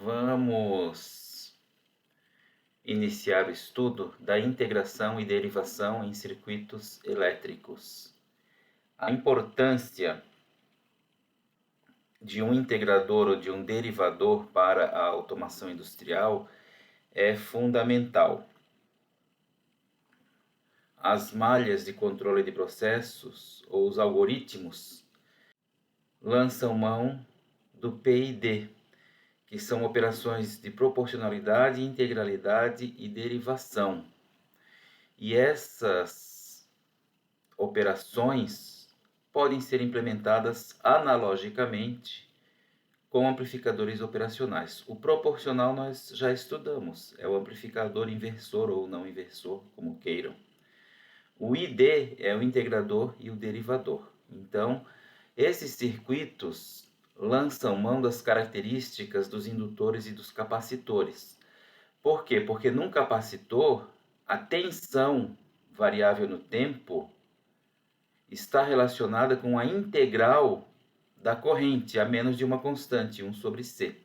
Vamos iniciar o estudo da integração e derivação em circuitos elétricos. A importância de um integrador ou de um derivador para a automação industrial é fundamental. As malhas de controle de processos ou os algoritmos lançam mão do PID, que são operações de proporcionalidade, integralidade e derivação. E essas operações podem ser implementadas analogicamente com amplificadores operacionais. O proporcional nós já estudamos, é o amplificador inversor ou não inversor, como queiram. O ID é o integrador e o derivador. Então, esses circuitos lançam mão das características dos indutores e dos capacitores. Por quê? Porque num capacitor, a tensão variável no tempo está relacionada com a integral da corrente, a menos de uma constante, 1 sobre C.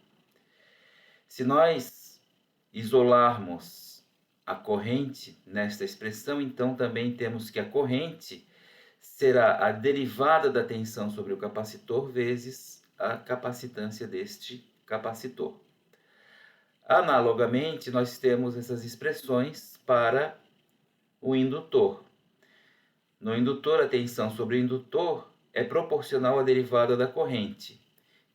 Se nós isolarmos a corrente nesta expressão, então também temos que a corrente será a derivada da tensão sobre o capacitor vezes a capacitância deste capacitor. Analogamente, nós temos essas expressões para o indutor. No indutor, a tensão sobre o indutor é proporcional à derivada da corrente,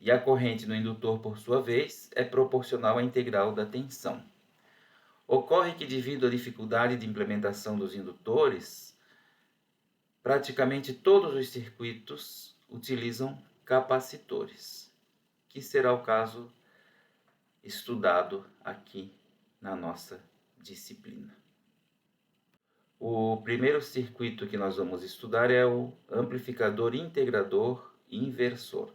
e a corrente no indutor, por sua vez, é proporcional à integral da tensão. Ocorre que, devido à dificuldade de implementação dos indutores, praticamente todos os circuitos utilizam capacitores, que será o caso estudado aqui na nossa disciplina. O primeiro circuito que nós vamos estudar é o amplificador integrador inversor.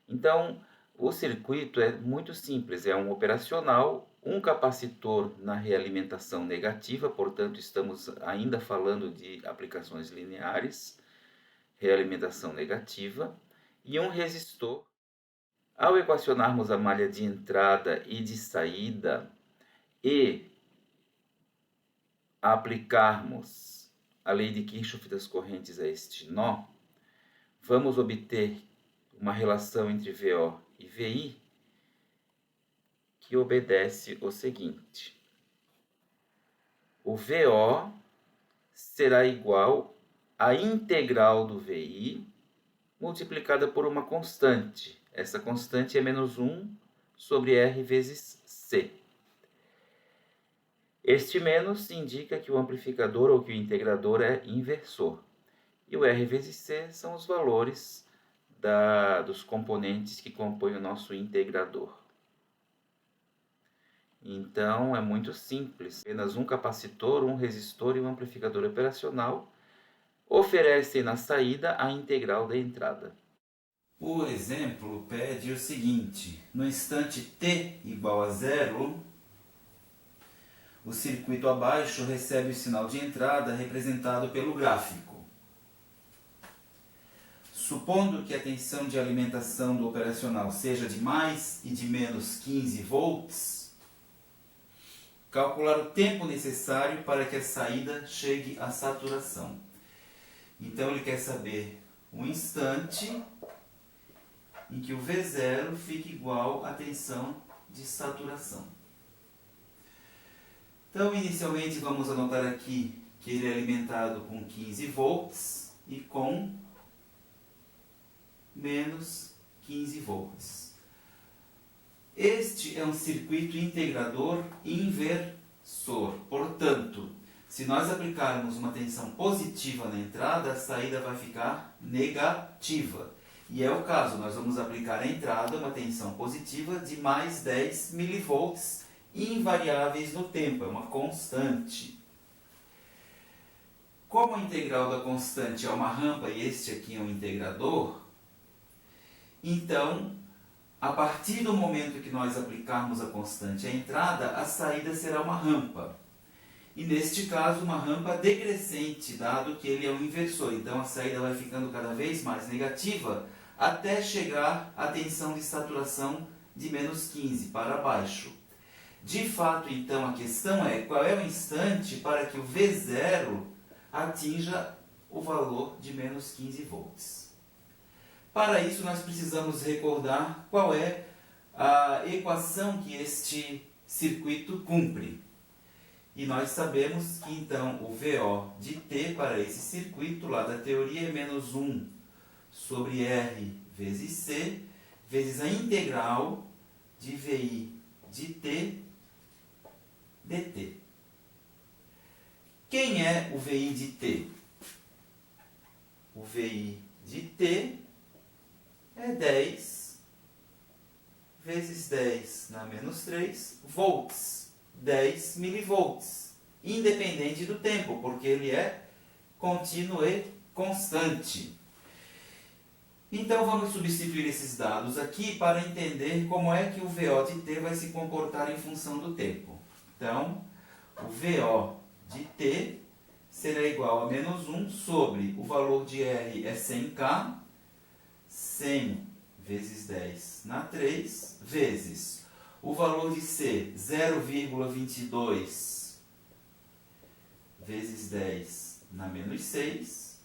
Então, o circuito é muito simples, é um operacional, um capacitor na realimentação negativa, portanto estamos ainda falando de aplicações lineares, realimentação negativa, e um resistor. Ao equacionarmos a malha de entrada e de saída e aplicarmos a lei de Kirchhoff das correntes a este nó, vamos obter uma relação entre VO e VI que obedece o seguinte: o VO será igual à integral do VI multiplicada por uma constante. Essa constante é menos 1 sobre R vezes C. Este menos indica que o amplificador ou que o integrador é inversor. E o R vezes C são os valores dos componentes que compõem o nosso integrador. Então, é muito simples. Apenas um capacitor, um resistor e um amplificador operacional oferecem na saída a integral da entrada. O exemplo pede o seguinte: no instante t igual a 0, o circuito abaixo recebe o sinal de entrada representado pelo gráfico. Supondo que a tensão de alimentação do operacional seja de mais e de menos 15 volts, calcular o tempo necessário para que a saída chegue à saturação. Então ele quer saber o instante em que o V0 fique igual à tensão de saturação. Então, inicialmente, vamos anotar aqui que ele é alimentado com 15 volts e com menos 15 volts. Este é um circuito integrador inversor. Portanto, se nós aplicarmos uma tensão positiva na entrada, a saída vai ficar negativa. E é o caso, nós vamos aplicar à entrada uma tensão positiva de mais 10 milivolts invariáveis no tempo, é uma constante. Como a integral da constante é uma rampa e este aqui é um integrador, então, a partir do momento que nós aplicarmos a constante à entrada, a saída será uma rampa. E neste caso, uma rampa decrescente, dado que ele é um inversor. Então, a saída vai ficando cada vez mais negativa, até chegar à tensão de saturação de menos 15 para baixo. De fato, então, a questão é qual é o instante para que o V0 atinja o valor de menos 15 volts. Para isso, nós precisamos recordar qual é a equação que este circuito cumpre. E nós sabemos que, então, o VO de T para esse circuito, lá da teoria, é menos 1 sobre R vezes C, vezes a integral de VI de T dt. Quem é o VI de T? O VI de T é 10 vezes 10 na menos 3 volts, 10 milivolts, independente do tempo, porque ele é contínuo e constante. Então vamos substituir esses dados aqui para entender como é que o VO de T vai se comportar em função do tempo. Então, o VO de T será igual a menos 1 sobre o valor de R é 100K, 100 vezes 10 na 3, vezes o valor de C, 0,22 vezes 10 na menos 6,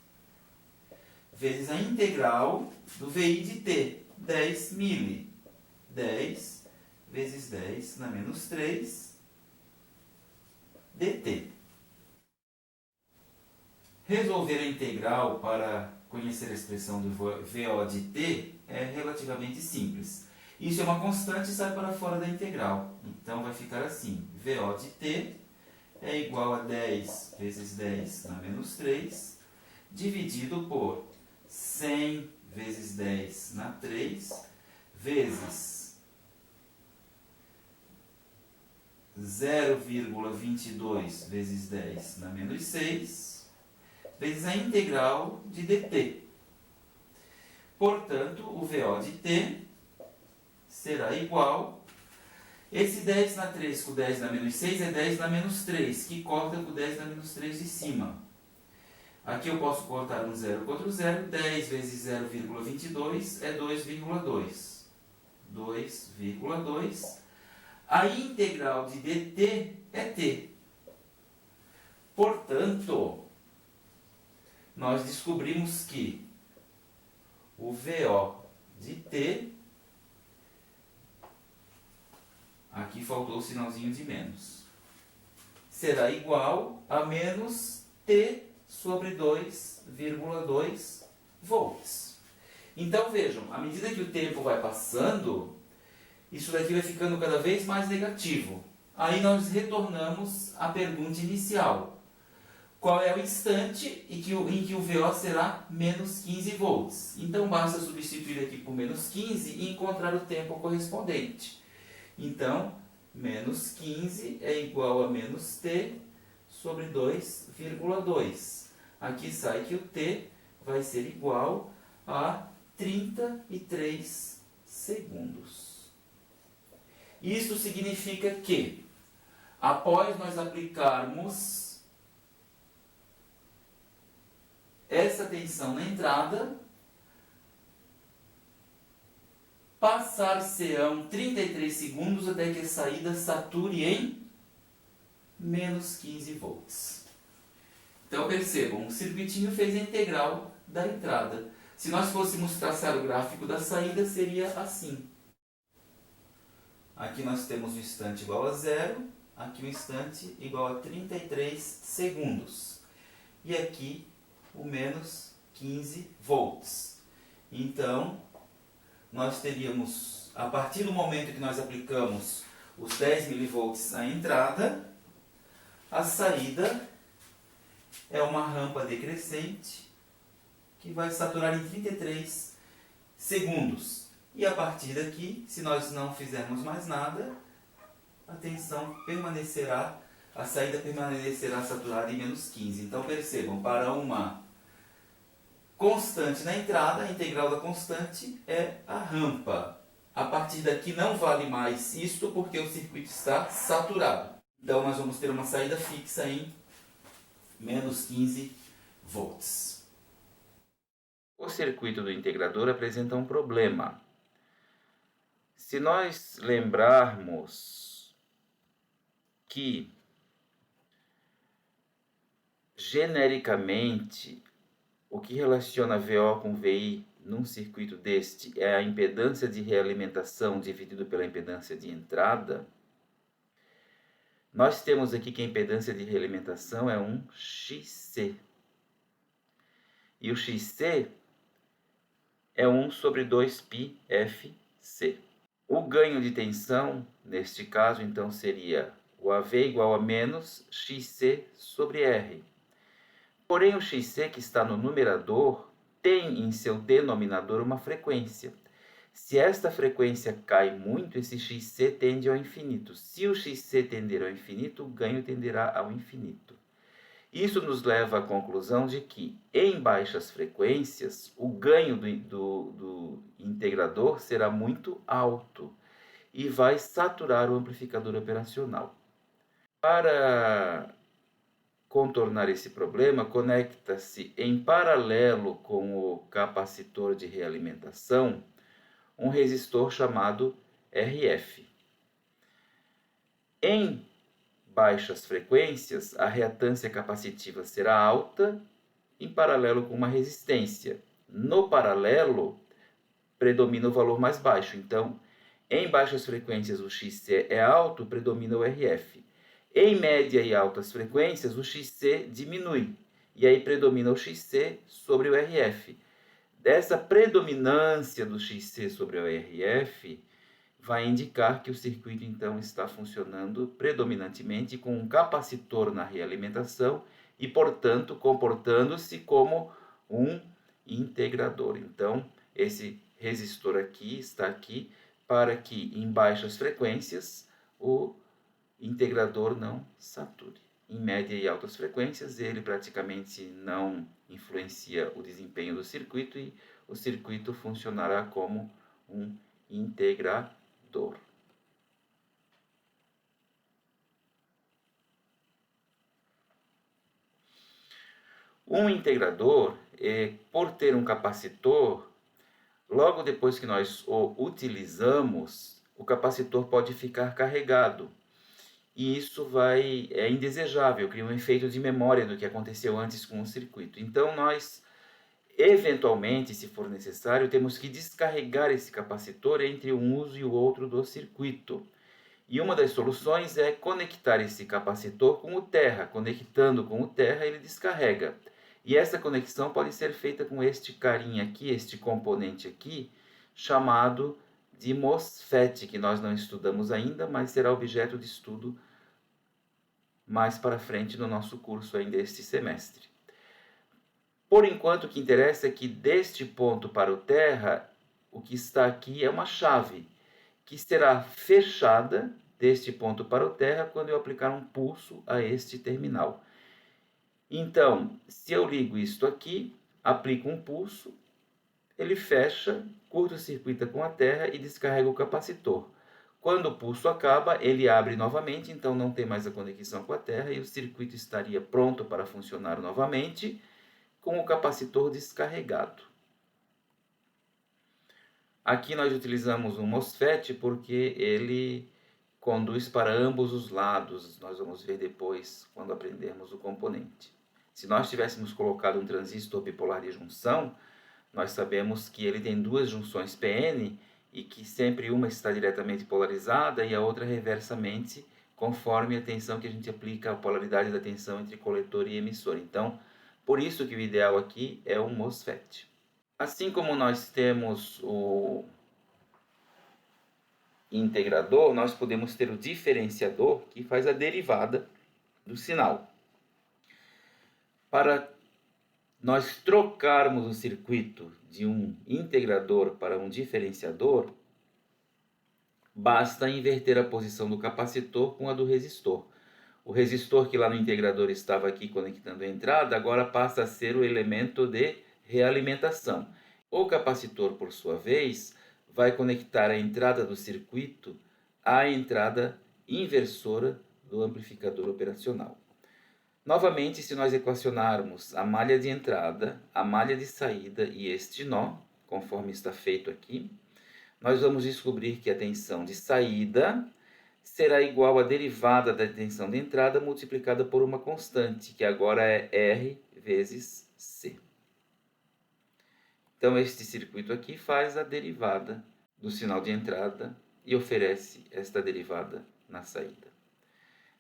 vezes a integral do VI de T, 10 mili, 10 vezes 10 na menos 3, dt. Resolver a integral para conhecer a expressão do VO de T é relativamente simples. Isso é uma constante e sai para fora da integral. Então vai ficar assim, VO de T é igual a 10 vezes 10 na menos 3, dividido por 100 vezes 10 na 3, vezes 0,22 vezes 10 na menos 6, vezes a integral de dt. Portanto, o VO de T será igual... Esse 10 na 3 com 10 na menos 6 é 10 na menos 3, que corta com 10 na menos 3 de cima. Aqui eu posso cortar um 0 com outro 0. 10 vezes 0,22 é 2,2. 2,2. A integral de dt é t. Portanto, nós descobrimos que o VO de t, aqui faltou o sinalzinho de menos, será igual a menos t sobre 2,2 volts. Então vejam, à medida que o tempo vai passando, isso daqui vai ficando cada vez mais negativo. Aí nós retornamos à pergunta inicial. Qual é o instante em que o VO será menos 15 volts? Então basta substituir aqui por menos 15 e encontrar o tempo correspondente. Então, menos 15 é igual a menos t sobre 2,2. Aqui sai que o t vai ser igual a 33 segundos. Isso significa que, após nós aplicarmos essa tensão na entrada, passar-se-ão 33 segundos até que a saída sature em menos 15 volts. Então percebam, o circuitinho fez a integral da entrada. Se nós fôssemos traçar o gráfico da saída, seria assim. Aqui nós temos o instante igual a 0, aqui o instante igual a 33 segundos. E aqui o menos 15 volts. Então, nós teríamos, a partir do momento que nós aplicamos os 10 milivolts à entrada, a saída é uma rampa decrescente que vai saturar em 33 segundos. E a partir daqui, se nós não fizermos mais nada, a tensão permanecerá, a saída permanecerá saturada em menos 15. Então percebam, para uma constante na entrada, a integral da constante é a rampa. A partir daqui não vale mais isto porque o circuito está saturado. Então nós vamos ter uma saída fixa em menos 15 volts. O circuito do integrador apresenta um problema. Se nós lembrarmos que, genericamente, o que relaciona VO com VI num circuito deste é a impedância de realimentação dividido pela impedância de entrada, nós temos aqui que a impedância de realimentação é um XC. E o XC é 1 sobre 2πfc. O ganho de tensão, neste caso, então, seria o AV igual a menos XC sobre R. Porém, o XC que está no numerador tem em seu denominador uma frequência. Se esta frequência cai muito, esse XC tende ao infinito. Se o XC tender ao infinito, o ganho tenderá ao infinito. Isso nos leva à conclusão de que, em baixas frequências, o ganho do integrador será muito alto e vai saturar o amplificador operacional. Para contornar esse problema, conecta-se em paralelo com o capacitor de realimentação um resistor chamado RF. Em baixas frequências, a reatância capacitiva será alta, em paralelo com uma resistência. No paralelo, predomina o valor mais baixo. Então, em baixas frequências, o XC é alto, predomina o RF. Em média e altas frequências, o XC diminui, e aí predomina o XC sobre o RF. Dessa predominância do XC sobre o RF, vai indicar que o circuito, então, está funcionando predominantemente com um capacitor na realimentação e, portanto, comportando-se como um integrador. Então, esse resistor aqui está aqui para que, em baixas frequências, o integrador não sature. Em média e altas frequências, ele praticamente não influencia o desempenho do circuito e o circuito funcionará como um integrador. Um integrador, por ter um capacitor, logo depois que nós o utilizamos, o capacitor pode ficar carregado. E isso é indesejável, cria um efeito de memória do que aconteceu antes com o circuito. Então, nós, eventualmente, se for necessário, temos que descarregar esse capacitor entre um uso e o outro do circuito. E uma das soluções é conectar esse capacitor com o terra. Conectando com o terra, ele descarrega. E essa conexão pode ser feita com este carinha aqui, este componente aqui, chamado de MOSFET, que nós não estudamos ainda, mas será objeto de estudo mais para frente no nosso curso ainda este semestre. Por enquanto, o que interessa é que deste ponto para o terra, o que está aqui é uma chave, que será fechada deste ponto para o terra quando eu aplicar um pulso a este terminal. Então, se eu ligo isto aqui, aplico um pulso, ele fecha, curto-circuita com a terra e descarrega o capacitor. Quando o pulso acaba, ele abre novamente, então não tem mais a conexão com a terra e o circuito estaria pronto para funcionar novamente com o capacitor descarregado. Aqui nós utilizamos um MOSFET porque ele conduz para ambos os lados. Nós vamos ver depois quando aprendermos o componente. Se nós tivéssemos colocado um transistor bipolar de junção, nós sabemos que ele tem duas junções PN e que sempre uma está diretamente polarizada e a outra reversamente, conforme a tensão que a gente aplica, a polaridade da tensão entre coletor e emissor. Então, por isso que o ideal aqui é um MOSFET. Assim como nós temos o integrador, nós podemos ter o diferenciador, que faz a derivada do sinal. Para nós trocarmos o circuito de um integrador para um diferenciador, basta inverter a posição do capacitor com a do resistor. O resistor que lá no integrador estava aqui conectando a entrada, agora passa a ser o elemento de realimentação. O capacitor, por sua vez, vai conectar a entrada do circuito à entrada inversora do amplificador operacional. Novamente, se nós equacionarmos a malha de entrada, a malha de saída e este nó, conforme está feito aqui, nós vamos descobrir que a tensão de saída será igual à derivada da tensão de entrada multiplicada por uma constante, que agora é R vezes C. Então, este circuito aqui faz a derivada do sinal de entrada e oferece esta derivada na saída.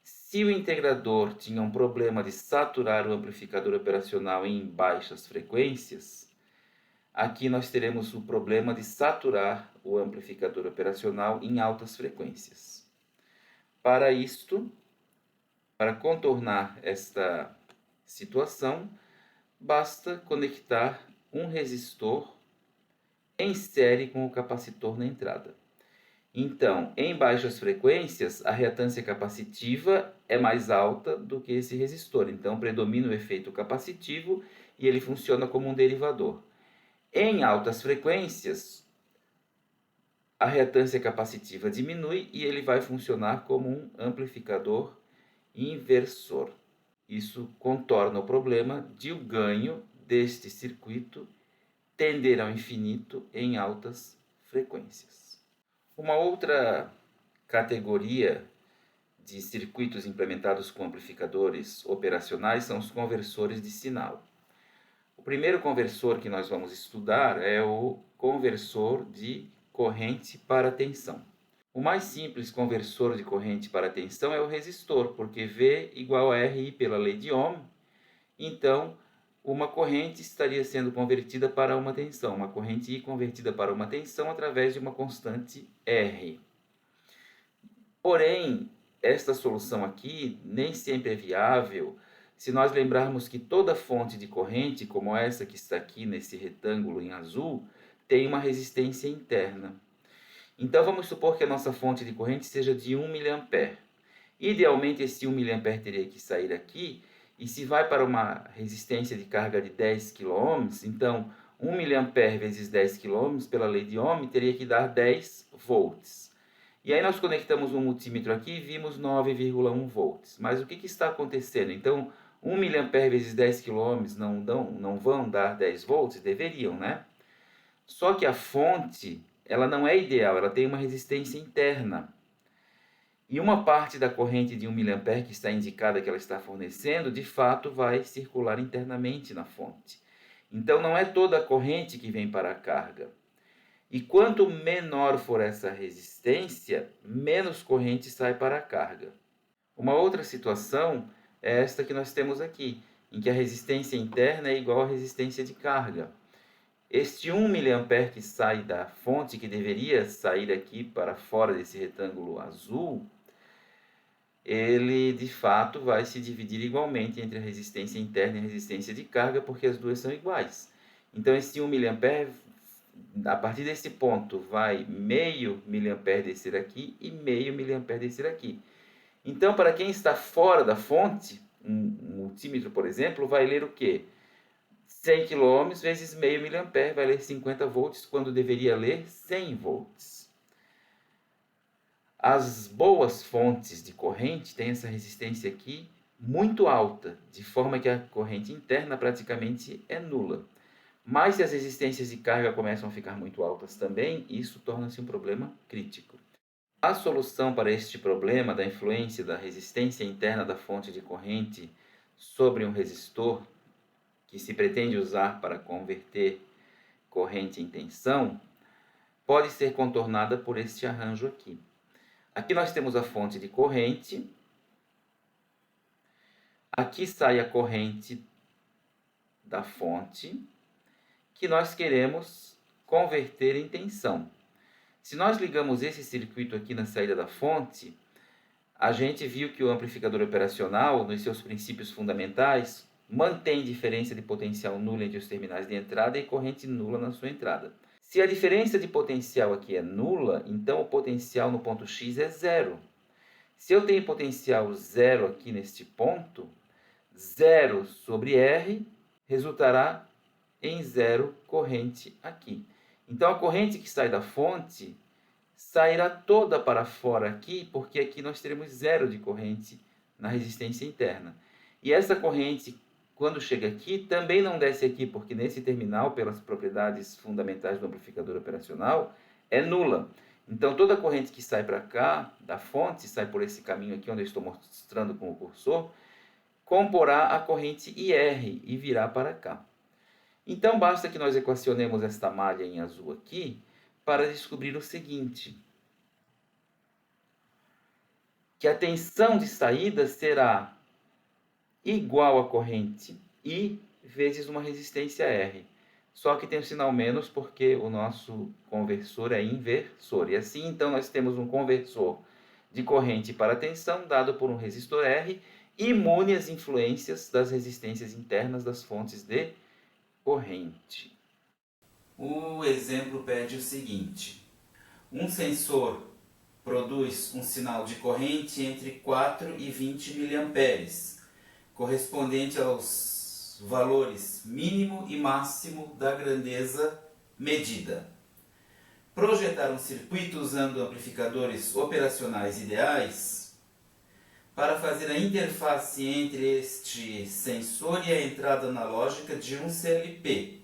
Se o integrador tinha um problema de saturar o amplificador operacional em baixas frequências, aqui nós teremos o problema de saturar o amplificador operacional em altas frequências. Para isto, para contornar esta situação, basta conectar um resistor em série com o capacitor na entrada. Então, em baixas frequências, a reatância capacitiva é mais alta do que esse resistor. Então, predomina o efeito capacitivo e ele funciona como um derivador. Em altas frequências, a reatância capacitiva diminui e ele vai funcionar como um amplificador inversor. Isso contorna o problema de o ganho deste circuito tender ao infinito em altas frequências. Uma outra categoria de circuitos implementados com amplificadores operacionais são os conversores de sinal. O primeiro conversor que nós vamos estudar é o conversor de corrente para tensão. O mais simples conversor de corrente para tensão é o resistor, porque V igual a RI pela lei de Ohm. Então, uma corrente estaria sendo convertida para uma tensão, uma corrente I convertida para uma tensão através de uma constante R. Porém, esta solução aqui nem sempre é viável se nós lembrarmos que toda fonte de corrente, como essa que está aqui nesse retângulo em azul, tem uma resistência interna. Então, vamos supor que a nossa fonte de corrente seja de 1 mA. Idealmente, esse 1 mA teria que sair aqui, e se vai para uma resistência de carga de 10 kΩ, então 1 mA vezes 10 kΩ, pela lei de Ohm, teria que dar 10 volts. E aí nós conectamos um multímetro aqui e vimos 9,1 volts. Mas o que está acontecendo? Então, 1 mA vezes 10 kΩ não vão dar 10 volts? Deveriam, né? Só que a fonte, ela não é ideal, ela tem uma resistência interna. E uma parte da corrente de 1 mA que está indicada que ela está fornecendo, de fato, vai circular internamente na fonte. Então, não é toda a corrente que vem para a carga. E quanto menor for essa resistência, menos corrente sai para a carga. Uma outra situação é esta que nós temos aqui, em que a resistência interna é igual à resistência de carga. Este 1 mA que sai da fonte, que deveria sair aqui para fora desse retângulo azul, ele de fato vai se dividir igualmente entre a resistência interna e a resistência de carga, porque as duas são iguais. Então, esse 1 mA, a partir desse ponto, vai meio mA descer aqui e meio mA descer aqui. Então, para quem está fora da fonte, um multímetro, por exemplo, vai ler o quê? 100 kΩ vezes meio mA, vai ler 50 volts, quando deveria ler 100 volts. As boas fontes de corrente têm essa resistência aqui muito alta, de forma que a corrente interna praticamente é nula. Mas se as resistências de carga começam a ficar muito altas também, isso torna-se um problema crítico. A solução para este problema da influência da resistência interna da fonte de corrente sobre um resistor, que se pretende usar para converter corrente em tensão, pode ser contornada por este arranjo aqui. Aqui nós temos a fonte de corrente. Aqui sai a corrente da fonte que nós queremos converter em tensão. Se nós ligamos esse circuito aqui na saída da fonte, a gente viu que o amplificador operacional, nos seus princípios fundamentais, mantém diferença de potencial nula entre os terminais de entrada e corrente nula na sua entrada. Se a diferença de potencial aqui é nula, então o potencial no ponto X é zero. Se eu tenho potencial zero aqui neste ponto, 0 sobre R resultará em zero corrente aqui. Então, a corrente que sai da fonte sairá toda para fora aqui, porque aqui nós teremos zero de corrente na resistência interna. E essa corrente, quando chega aqui, também não desce aqui, porque nesse terminal, pelas propriedades fundamentais do amplificador operacional, é nula. Então, toda corrente que sai para cá, da fonte, sai por esse caminho aqui, onde eu estou mostrando com o cursor, comporá a corrente IR e virá para cá. Então, basta que nós equacionemos esta malha em azul aqui para descobrir o seguinte, que a tensão de saída será igual à corrente I vezes uma resistência R. Só que tem um sinal menos porque o nosso conversor é inversor. E assim, então, nós temos um conversor de corrente para tensão dado por um resistor R, imune às influências das resistências internas das fontes de corrente. O exemplo pede o seguinte: um sensor produz um sinal de corrente entre 4 e 20 mA, correspondente aos valores mínimo e máximo da grandeza medida. Projetar um circuito usando amplificadores operacionais ideais para fazer a interface entre este sensor e a entrada analógica de um CLP,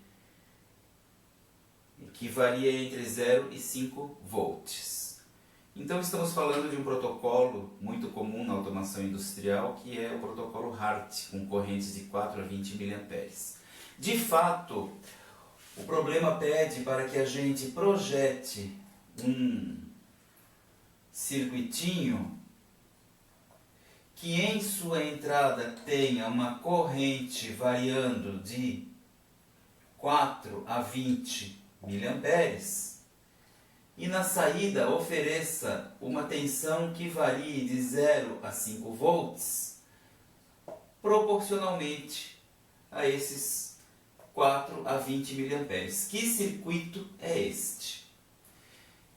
que varia entre 0 e 5 volts. Então estamos falando de um protocolo muito comum na automação industrial, que é o protocolo HART, com correntes de 4 a 20 mA. De fato, o problema pede para que a gente projete um circuitinho que em sua entrada tenha uma corrente variando de 4 a 20 mA, e na saída ofereça uma tensão que varie de 0 a 5 volts, proporcionalmente a esses 4 a 20 mA. Que circuito é este?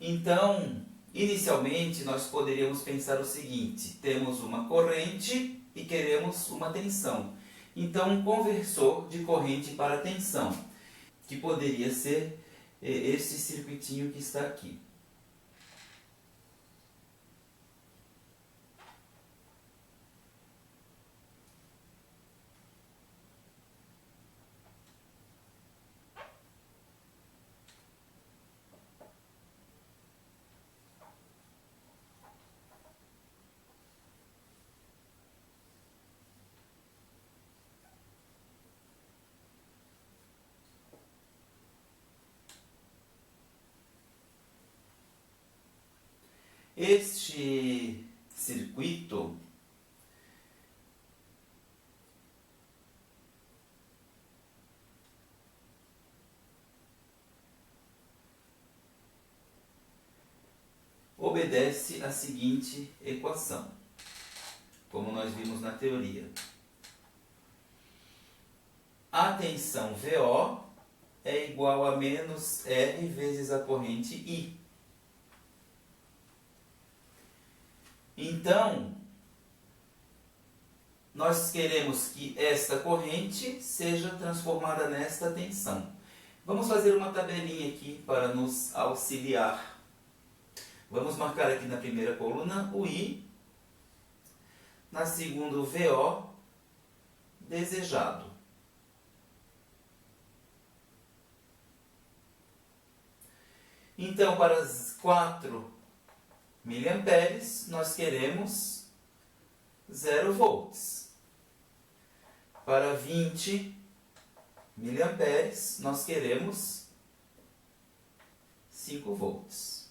Então, inicialmente, nós poderíamos pensar o seguinte: temos uma corrente e queremos uma tensão. Então, um conversor de corrente para tensão, que poderia ser esse circuitinho que está aqui. Este circuito obedece à seguinte equação, como nós vimos na teoria. A tensão VO é igual a menos R vezes a corrente I. Então, nós queremos que esta corrente seja transformada nesta tensão. Vamos fazer uma tabelinha aqui para nos auxiliar. Vamos marcar aqui na primeira coluna o I, na segunda o VO desejado. Então, para as 4 miliamperes, nós queremos 0 volts. Para 20 miliamperes, nós queremos 5 volts.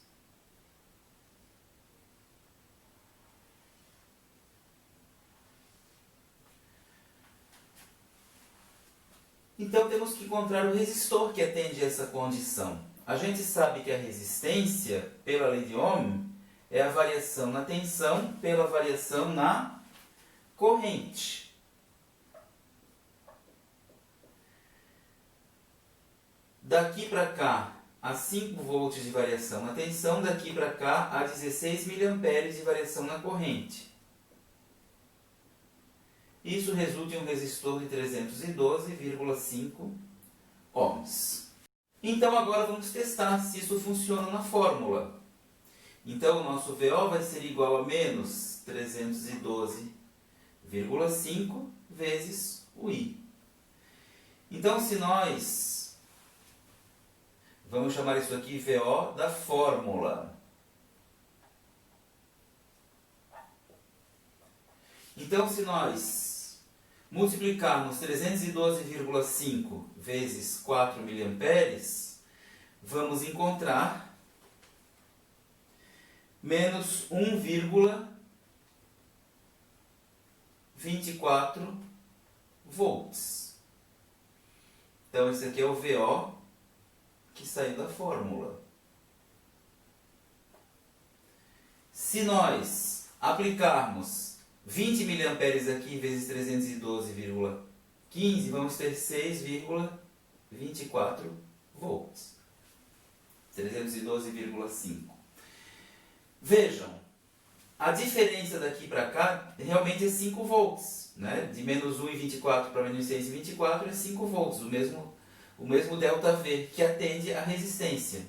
Então, temos que encontrar o resistor que atende a essa condição. A gente sabe que a resistência, pela lei de Ohm, é a variação na tensão pela variação na corrente. Daqui para cá, há 5 volts de variação na tensão, daqui para cá, há 16 miliamperes de variação na corrente. Isso resulta em um resistor de 312,5 ohms. Então agora vamos testar se isso funciona na fórmula. Então o nosso VO vai ser igual a menos 312,5 vezes o I. Então se nós Vamos chamar isso aqui VO da fórmula. Então, se nós multiplicarmos 312,5 vezes 4 mA, vamos encontrar menos 1,24 volts. Então, esse aqui é o VO que saiu da fórmula. Se nós aplicarmos 20 mA aqui vezes 312,15, vamos ter 6,24 volts. 312,5. Vejam, a diferença daqui para cá realmente é 5 volts. Né? De menos 1,24 para menos 6,24 é 5 volts, o mesmo ΔV, que atende à resistência.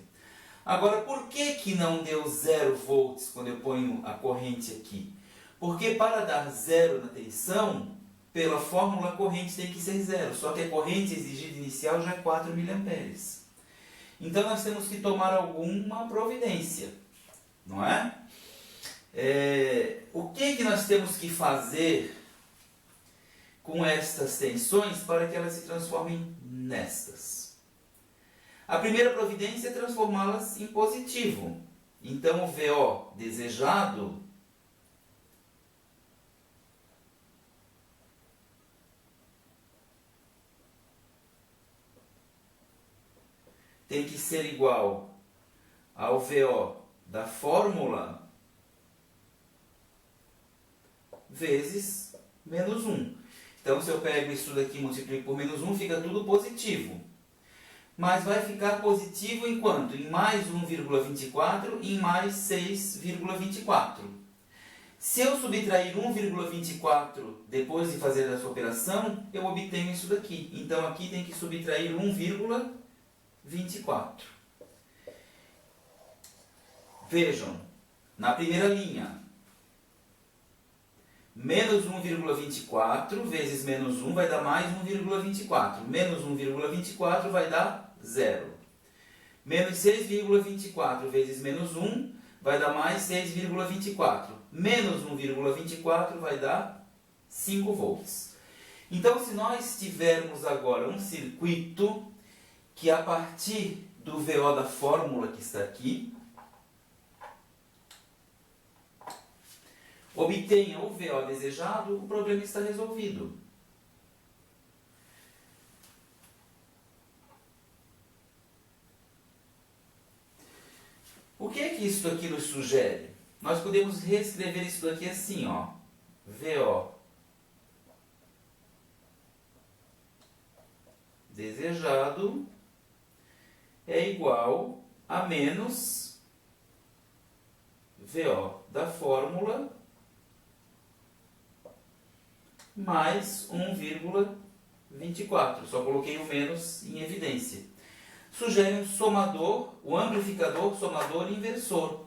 Agora, por que não deu 0 volts quando eu ponho a corrente aqui? Porque para dar 0 na tensão, pela fórmula a corrente tem que ser 0, só que a corrente exigida inicial já é 4 mA. Então nós temos que tomar alguma providência, não é? O que nós temos que fazer com estas tensões para que elas se transformem nestas? A primeira providência é transformá-las em positivo. Então o VO desejado tem que ser igual ao VO da fórmula vezes menos 1. Então, se eu pego isso daqui e multiplico por menos 1, fica tudo positivo. Mas vai ficar positivo em quanto? Em mais 1,24 e em mais 6,24. Se eu subtrair 1,24 depois de fazer essa operação, eu obtenho isso daqui. Então, aqui tem que subtrair 1,24. Vejam, na primeira linha, menos 1,24 vezes menos 1 vai dar mais 1,24. Menos 1,24 vai dar 0. Menos 6,24 vezes menos 1 vai dar mais 6,24. Menos 1,24 vai dar 5 volts. Então, se nós tivermos agora um circuito que a partir do VO da fórmula que está aqui, obtenha o VO desejado, o problema está resolvido. O que é que isso aqui nos sugere? Nós podemos reescrever isso daqui assim, ó. VO desejado é igual a menos VO da fórmula mais 1,24. Só coloquei o menos em evidência. Sugere um somador, o amplificador, somador e inversor.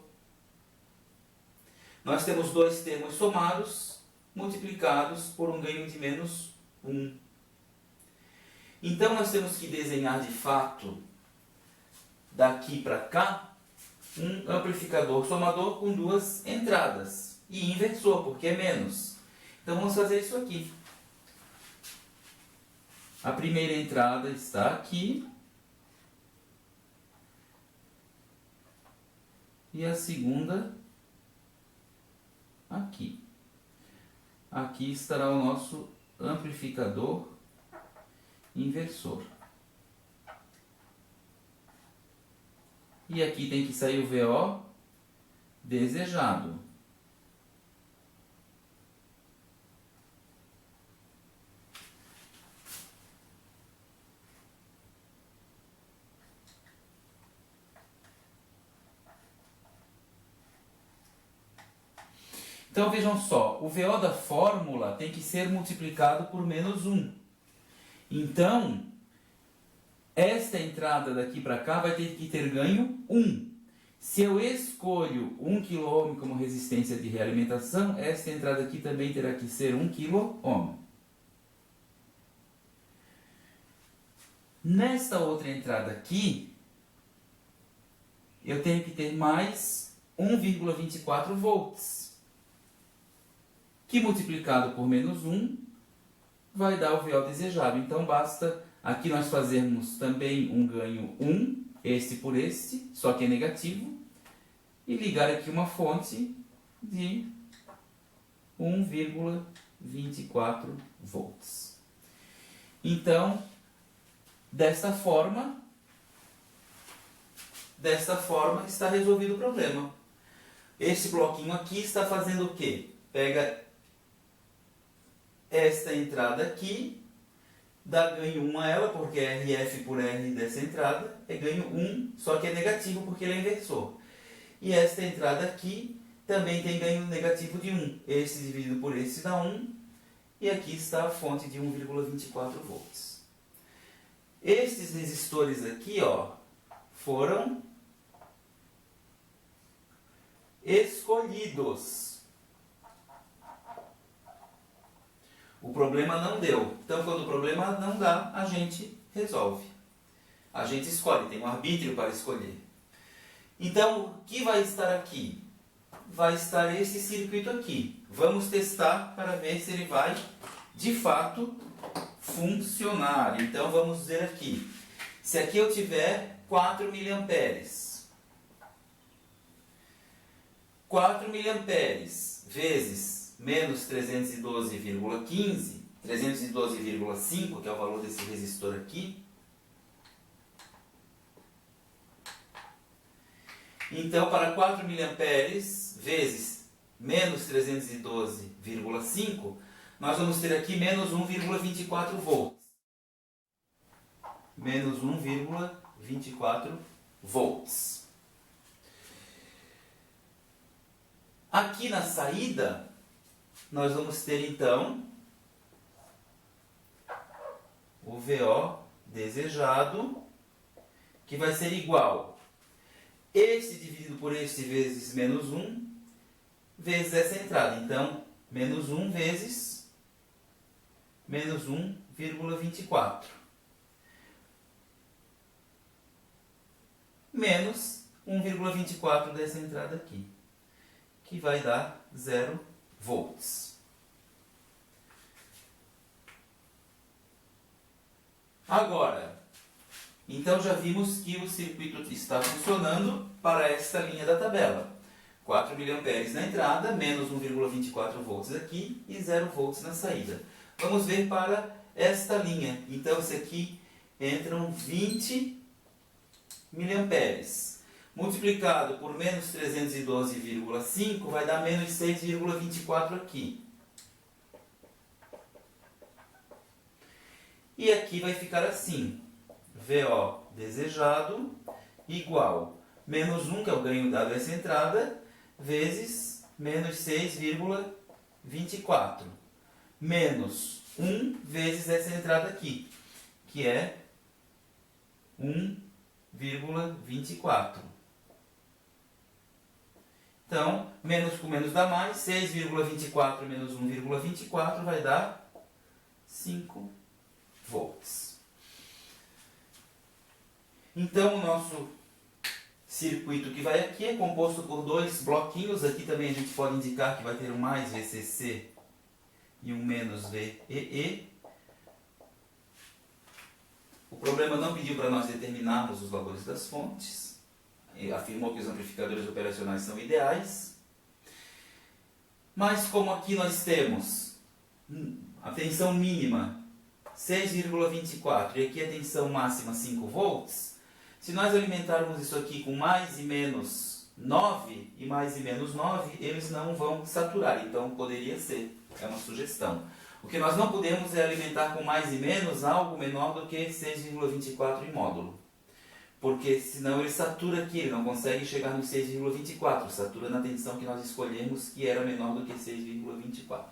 Nós temos dois termos somados, multiplicados por um ganho de menos 1. Então, nós temos que desenhar de fato, daqui para cá, um amplificador somador com duas entradas. E inversor, porque é menos. Então, vamos fazer isso aqui. A primeira entrada está aqui. E a segunda aqui. Aqui estará o nosso amplificador inversor. E aqui tem que sair o VO desejado. Então vejam só, o VO da fórmula tem que ser multiplicado por menos 1. Então, esta entrada daqui para cá vai ter que ter ganho 1. Se eu escolho 1 kΩ como resistência de realimentação, esta entrada aqui também terá que ser 1 kΩ. Nesta outra entrada aqui, eu tenho que ter mais 1,24 volts, que multiplicado por menos 1 vai dar o VO desejado. Então basta aqui nós fazermos também um ganho 1, este por este, só que é negativo, e ligar aqui uma fonte de 1,24 volts. Então, desta forma está resolvido o problema. Este bloquinho aqui está fazendo o quê? Pega esta entrada aqui, dá ganho 1 a ela, porque RF por R dessa entrada é ganho 1, só que é negativo porque ele é inversor. E esta entrada aqui também tem ganho negativo de 1. Este dividido por este dá 1, e aqui está a fonte de 1,24 volts. Estes resistores aqui, ó, foram escolhidos. O problema não deu. Então, quando o problema não dá, a gente resolve. A gente escolhe, tem um arbítrio para escolher. Então, o que vai estar aqui? Vai estar esse circuito aqui. Vamos testar para ver se ele vai, de fato, funcionar. Então, vamos dizer aqui. Se aqui eu tiver 4 mA, 4 mA vezes menos 312,15, 312,5, que é o valor desse resistor aqui. Então, para 4 mA vezes menos 312,5, nós vamos ter aqui menos 1,24 volts. Menos 1,24 volts. Aqui na saída, nós vamos ter então o VO desejado, que vai ser igual este dividido por este vezes menos 1, vezes essa entrada. Então, menos 1 vezes menos 1,24. Menos 1,24 dessa entrada aqui, que vai dar 0 volts. Agora, então já vimos que o circuito está funcionando para esta linha da tabela. 4 mA na entrada, menos 1,24 volts aqui e 0 volts na saída. Vamos ver para esta linha. Então, esse aqui entram 20 mA. Multiplicado por menos 312,5 vai dar menos 6,24 aqui. E aqui vai ficar assim. VO desejado igual menos 1, que é o ganho dado a essa entrada, vezes menos 6,24. Menos 1 vezes essa entrada aqui, que é 1,24. Então, menos com menos dá mais, 6,24 menos 1,24 vai dar 5 volts. Então, o nosso circuito que vai aqui é composto por dois bloquinhos. Aqui também a gente pode indicar que vai ter um mais VCC e um menos VEE. O problema não pediu para nós determinarmos os valores das fontes. Ele afirmou que os amplificadores operacionais são ideais. Mas como aqui nós temos a tensão mínima 6,24 e aqui a tensão máxima 5 volts, se nós alimentarmos isso aqui com mais e menos 9 e mais e menos 9, eles não vão saturar. Então poderia ser, é uma sugestão. O que nós não podemos é alimentar com mais e menos algo menor do que 6,24 em módulo. Porque senão ele satura aqui, ele não consegue chegar no 6,24. Satura na tensão que nós escolhemos, que era menor do que 6,24.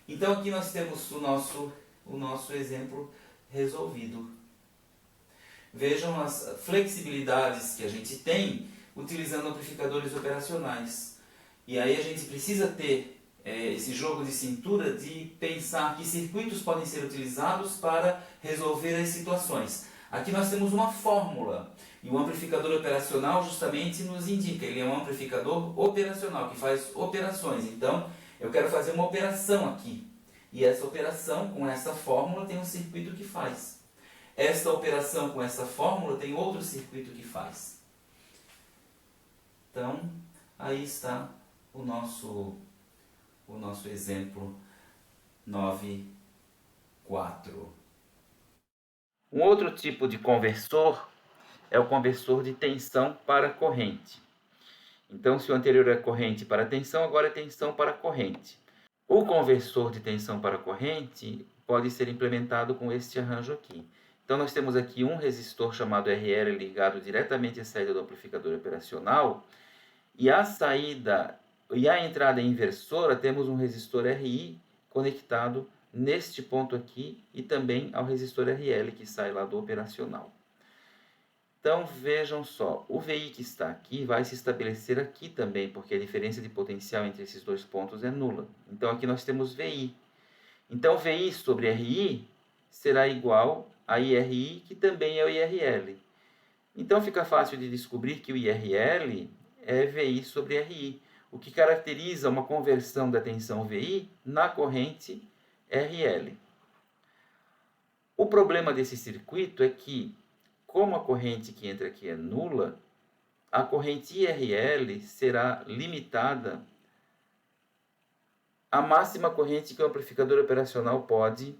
Então aqui nós temos o nosso exemplo resolvido. Vejam as flexibilidades que a gente tem utilizando amplificadores operacionais. E aí a gente precisa ter esse jogo de cintura de pensar que circuitos podem ser utilizados para resolver as situações. Aqui nós temos uma fórmula. E o amplificador operacional justamente nos indica, ele é um amplificador operacional, que faz operações. Então, eu quero fazer uma operação aqui. E essa operação, com essa fórmula, tem um circuito que faz. Esta operação com essa fórmula tem outro circuito que faz. Então, aí está o nosso exemplo 9.4. Um outro tipo de conversor é o conversor de tensão para corrente. Então, se o anterior é corrente para tensão, agora é tensão para corrente. O conversor de tensão para corrente pode ser implementado com este arranjo aqui. Então, nós temos aqui um resistor chamado RL ligado diretamente à saída do amplificador operacional, e a saída e a entrada inversora temos um resistor RI conectado neste ponto aqui e também ao resistor RL que sai lá do operacional. Então, vejam só, o VI que está aqui vai se estabelecer aqui também, porque a diferença de potencial entre esses dois pontos é nula. Então, aqui nós temos VI. Então, VI sobre RI será igual a IRI, que também é o IRL. Então, fica fácil de descobrir que o IRL é VI sobre RI, o que caracteriza uma conversão da tensão VI na corrente RL. O problema desse circuito é que, como a corrente que entra aqui é nula, a corrente IRL será limitada à máxima corrente que o amplificador operacional pode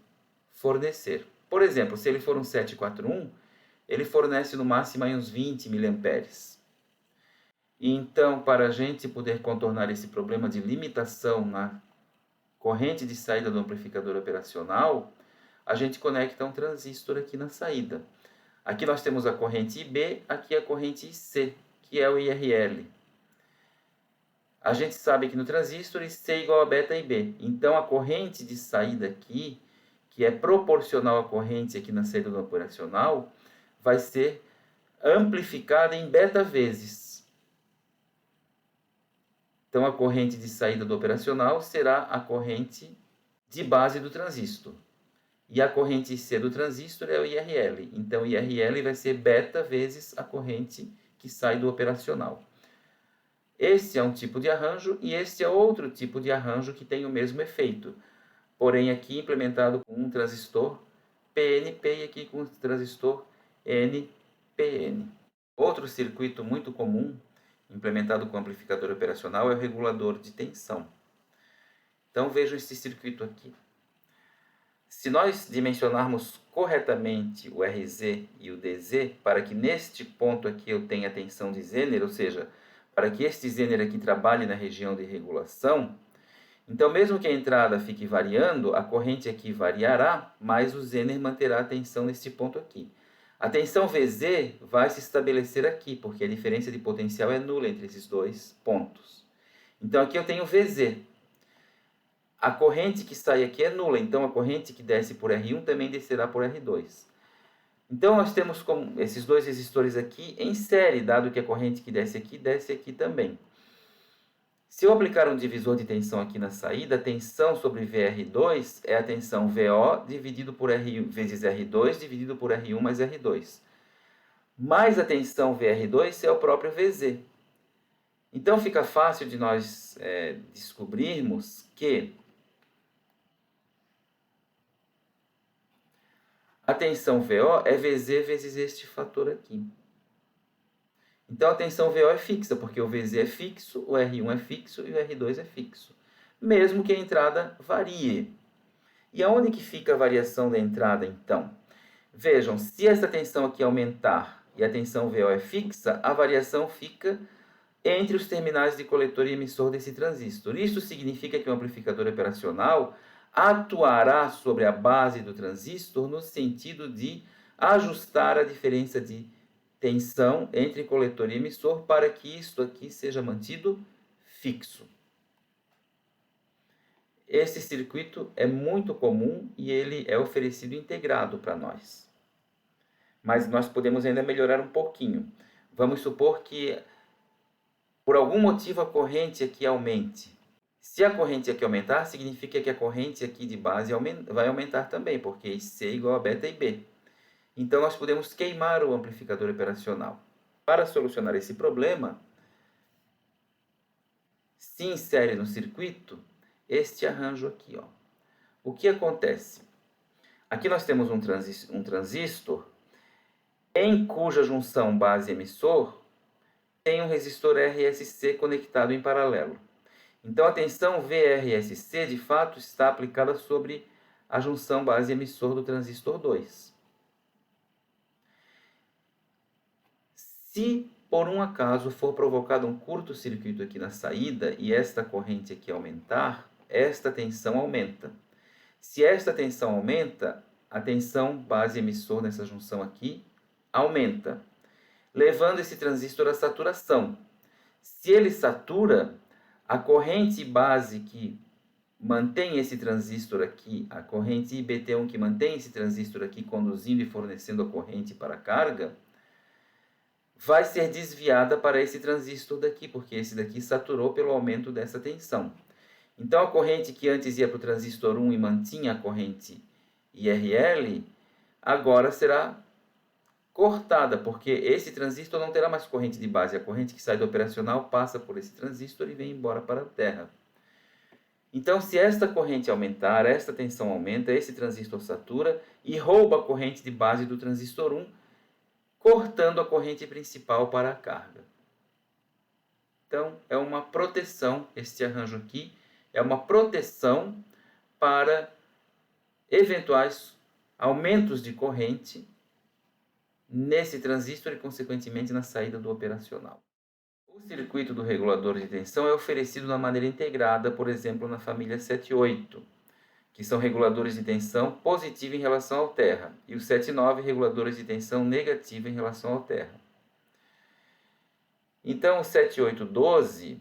fornecer. Por exemplo, se ele for um 741, ele fornece no máximo uns 20 mA. E então, para a gente poder contornar esse problema de limitação na corrente de saída do amplificador operacional, a gente conecta um transistor aqui na saída. Aqui nós temos a corrente IB, aqui a corrente IC, que é o IRL. A gente sabe que no transistor IC é igual a beta IB. Então, a corrente de saída aqui, que é proporcional à corrente aqui na saída do operacional, vai ser amplificada em beta vezes. Então, a corrente de saída do operacional será a corrente de base do transistor. E a corrente IC do transistor é o IRL. Então, o IRL vai ser beta vezes a corrente que sai do operacional. Esse é um tipo de arranjo e esse é outro tipo de arranjo que tem o mesmo efeito. Porém, aqui implementado com um transistor PNP e aqui com um transistor NPN. Outro circuito muito comum, implementado com amplificador operacional, é o regulador de tensão. Então, vejam esse circuito aqui. Se nós dimensionarmos corretamente o RZ e o DZ, para que neste ponto aqui eu tenha tensão de Zener, ou seja, para que este Zener aqui trabalhe na região de regulação, então mesmo que a entrada fique variando, a corrente aqui variará, mas o Zener manterá a tensão neste ponto aqui. A tensão VZ vai se estabelecer aqui, porque a diferença de potencial é nula entre esses dois pontos. Então aqui eu tenho VZ. A corrente que sai aqui é nula, então a corrente que desce por R1 também descerá por R2. Então nós temos como esses dois resistores aqui em série, dado que a corrente que desce aqui também. Se eu aplicar um divisor de tensão aqui na saída, a tensão sobre VR2 é a tensão VO dividido por R1 vezes R2 dividido por R1 mais R2. Mais a tensão VR2 é o próprio VZ. Então fica fácil de nós descobrirmos que a tensão VO é VZ vezes este fator aqui. Então, a tensão VO é fixa, porque o VZ é fixo, o R1 é fixo e o R2 é fixo, mesmo que a entrada varie. E aonde que fica a variação da entrada, então? Vejam, se essa tensão aqui aumentar e a tensão VO é fixa, a variação fica entre os terminais de coletor e emissor desse transistor. Isso significa que o amplificador operacional atuará sobre a base do transistor no sentido de ajustar a diferença de tensão entre coletor e emissor para que isto aqui seja mantido fixo. Esse circuito é muito comum e ele é oferecido integrado para nós. Mas nós podemos ainda melhorar um pouquinho. Vamos supor que por algum motivo a corrente aqui aumente. Se a corrente aqui aumentar, significa que a corrente aqui de base vai aumentar também, porque IC é igual a beta IB. Então, nós podemos queimar o amplificador operacional. Para solucionar esse problema, se insere no circuito este arranjo aqui, ó. O que acontece? Aqui nós temos um transistor em cuja junção base-emissor tem um resistor RSC conectado em paralelo. Então a tensão VRSC de fato está aplicada sobre a junção base-emissor do transistor 2. Se por um acaso for provocado um curto-circuito aqui na saída e esta corrente aqui aumentar, esta tensão aumenta. Se esta tensão aumenta, a tensão base-emissor nessa junção aqui aumenta, levando esse transistor à saturação. Se ele satura, a corrente base que mantém esse transistor aqui, a corrente IBT1 que mantém esse transistor aqui conduzindo e fornecendo a corrente para a carga, vai ser desviada para esse transistor daqui, porque esse daqui saturou pelo aumento dessa tensão. Então, a corrente que antes ia para o transistor 1 e mantinha a corrente IRL, agora será cortada, porque esse transistor não terá mais corrente de base. A corrente que sai do operacional passa por esse transistor e vem embora para a terra. Então, se esta corrente aumentar, esta tensão aumenta, esse transistor satura e rouba a corrente de base do transistor 1, cortando a corrente principal para a carga. Então, é uma proteção, este arranjo aqui, é uma proteção para eventuais aumentos de corrente nesse transistor e, consequentemente, na saída do operacional. O circuito do regulador de tensão é oferecido de uma maneira integrada, por exemplo, na família 7/8, que são reguladores de tensão positiva em relação ao terra, e os 7/9 reguladores de tensão negativa em relação ao terra. Então, o 7/8/12,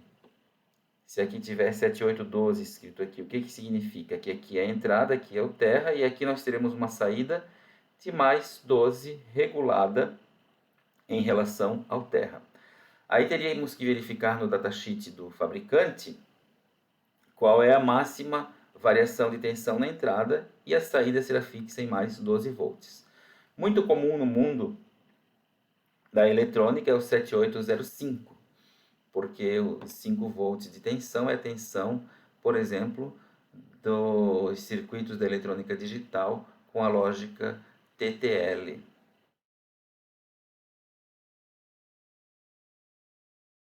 se aqui tiver 7/8/12 escrito aqui, o que significa? Que aqui é a entrada, aqui é o terra, e aqui nós teremos uma saída de mais 12 regulada em relação ao terra. Aí teríamos que verificar no datasheet do fabricante qual é a máxima variação de tensão na entrada e a saída será fixa em mais 12 volts. Muito comum no mundo da eletrônica é o 7805, porque os 5 volts de tensão é a tensão, por exemplo, dos circuitos da eletrônica digital com a lógica TTL.